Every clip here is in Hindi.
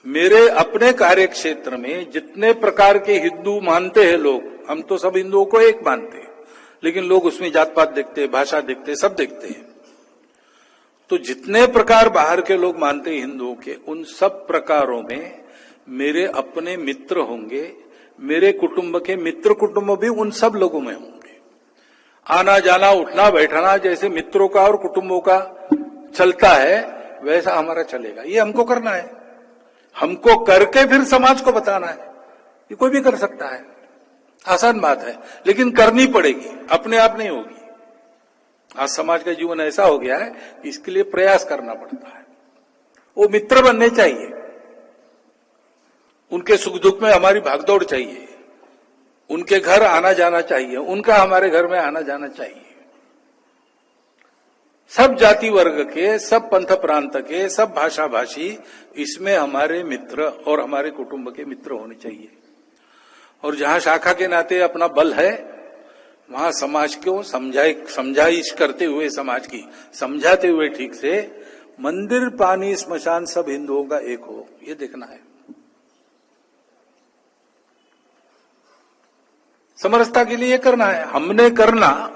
मेरे अपने कार्य क्षेत्र में जितने प्रकार के हिंदू मानते हैं लोग, हम तो सब हिंदुओं को एक मानते हैं, लेकिन लोग उसमें जात पात देखते हैं, भाषा देखते हैं, सब देखते हैं। तो जितने प्रकार बाहर के लोग मानते हैं हिंदुओं के, उन सब प्रकारों में मेरे अपने मित्र होंगे, मेरे कुटुंब के मित्र कुटुंब भी उन सब लोगों में होंगे। आना जाना उठना बैठना जैसे मित्रों का और कुटुंबों का चलता है, वैसा हमारा चलेगा। ये हमको करना है, हमको करके फिर समाज को बताना है। ये कोई भी कर सकता है, आसान बात है, लेकिन करनी पड़ेगी, अपने आप नहीं होगी। आज समाज का जीवन ऐसा हो गया है कि इसके लिए प्रयास करना पड़ता है। वो मित्र बनने चाहिए, उनके सुख दुख में हमारी भागदौड़ चाहिए, उनके घर आना जाना चाहिए, उनका हमारे घर में आना जाना चाहिए। सब जाति वर्ग के, सब पंथ प्रांत के, सब भाषा भाषी इसमें हमारे मित्र और हमारे कुटुंब के मित्र होने चाहिए। और जहां शाखा के नाते अपना बल है, वहां समाज को समझाइश करते हुए, समाज की समझाते हुए ठीक से, मंदिर पानी स्मशान सब हिंदुओं का एक हो, ये देखना है। समरसता के लिए करना है, हमने करना।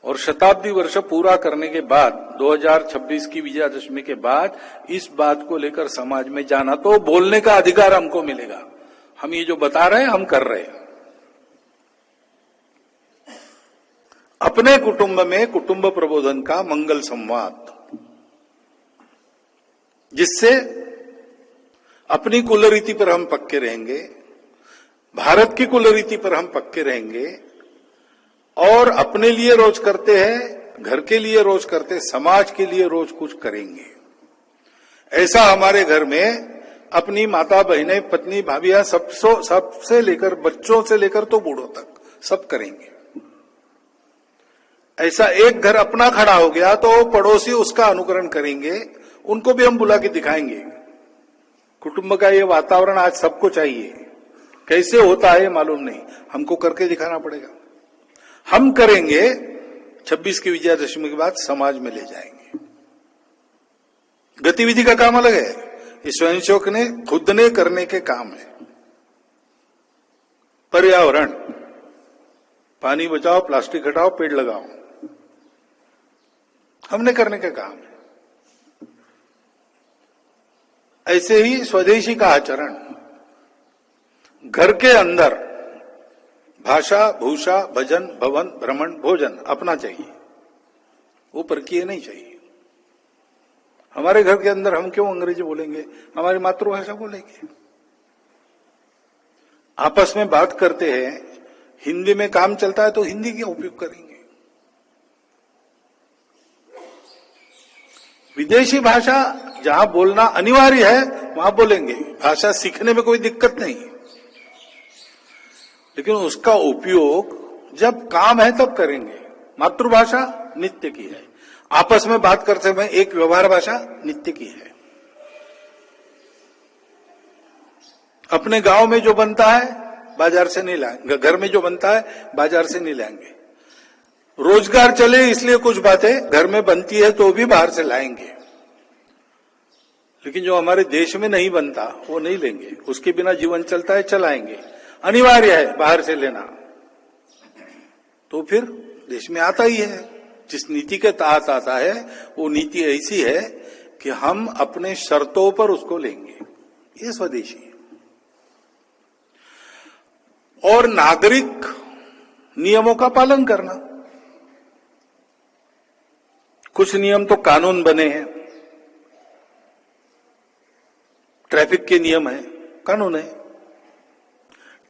और शताब्दी वर्ष पूरा करने के बाद, 2026 की विजयादशमी के बाद, इस बात को लेकर समाज में जाना, तो बोलने का अधिकार हमको मिलेगा। हम ये जो बता रहे हैं, हम कर रहे हैं। अपने कुटुंब में कुटुंब प्रबोधन का मंगल संवाद, जिससे अपनी कुलरीति पर हम पक्के रहेंगे, भारत की कुलरीति पर हम पक्के रहेंगे, और अपने लिए रोज करते हैं, घर के लिए रोज करते, समाज के लिए रोज कुछ करेंगे। ऐसा हमारे घर में अपनी माता बहनें, पत्नी, भाभियां, सबसे लेकर, बच्चों से लेकर तो बूढ़ों तक सब करेंगे। ऐसा एक घर अपना खड़ा हो गया तो पड़ोसी उसका अनुकरण करेंगे, उनको भी हम बुला के दिखाएंगे। कुटुंब का ये वातावरण आज सबको चाहिए। कैसे होता है मालूम नहीं, हमको करके दिखाना पड़ेगा। हम करेंगे, 26 की विजयादशमी के बाद समाज में ले जाएंगे। गतिविधि का काम अलग है, ये स्वयंसेवक ने खुद ने करने के काम है। पर्यावरण, पानी बचाओ, प्लास्टिक हटाओ, पेड़ लगाओ, हमने करने का काम है। ऐसे ही स्वदेशी का आचरण, घर के अंदर भाषा, भूषा, भजन, भवन, भ्रमण, भोजन अपना चाहिए, वो परकीय नहीं चाहिए। हमारे घर के अंदर हम क्यों अंग्रेजी बोलेंगे, हमारी मातृभाषा बोलेंगे। आपस में बात करते हैं, हिंदी में काम चलता है तो हिंदी का उपयोग करेंगे। विदेशी भाषा जहां बोलना अनिवार्य है वहां बोलेंगे, भाषा सीखने में कोई दिक्कत नहीं, लेकिन उसका उपयोग जब काम है तब करेंगे। मातृभाषा नित्य की है, आपस में बात करते समय एक व्यवहार भाषा नित्य की है। अपने गांव में जो बनता है बाजार से नहीं लाएंगे, घर में जो बनता है बाजार से नहीं लाएंगे। रोजगार चले इसलिए कुछ बातें घर में बनती है तो भी बाहर से लाएंगे, लेकिन जो हमारे देश में नहीं बनता वो नहीं लेंगे। उसके बिना जीवन चलता है, चलाएंगे, अनिवार्य है बाहर से लेना, तो फिर देश में आता ही है। जिस नीति के तहत आता है वो नीति ऐसी है कि हम अपने शर्तों पर उसको लेंगे, ये स्वदेशी है। और नागरिक नियमों का पालन करना, कुछ नियम तो कानून बने हैं, ट्रैफिक के नियम है, कानून है।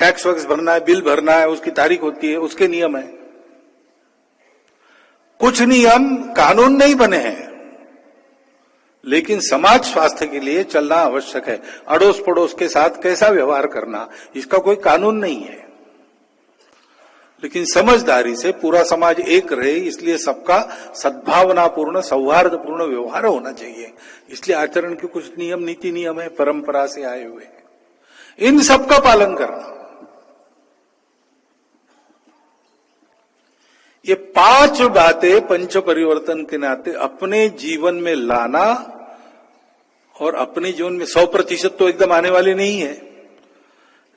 टैक्स वैक्स भरना है, बिल भरना है, उसकी तारीख होती है, उसके नियम है। कुछ नियम कानून नहीं बने हैं, लेकिन समाज स्वास्थ्य के लिए चलना आवश्यक है। अड़ोस पड़ोस के साथ कैसा व्यवहार करना, इसका कोई कानून नहीं है, लेकिन समझदारी से पूरा समाज एक रहे, इसलिए सबका सद्भावनापूर्ण, सौहार्दपूर्ण व्यवहार होना चाहिए। इसलिए आचरण के कुछ नियम, नीति नियम है, परंपरा से आए हुए, इन सब का पालन करना। ये 5 बातें पंच परिवर्तन के नाते अपने जीवन में लाना और अपने जीवन में 100% तो एकदम आने वाली नहीं है,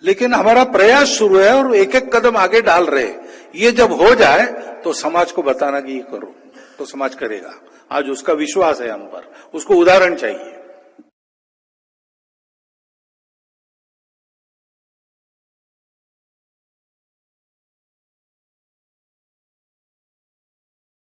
लेकिन हमारा प्रयास शुरू है और एक एक कदम आगे डाल रहे। ये जब हो जाए तो समाज को बताना कि ये करो, तो समाज करेगा। आज उसका विश्वास है हम पर, उसको उदाहरण चाहिए।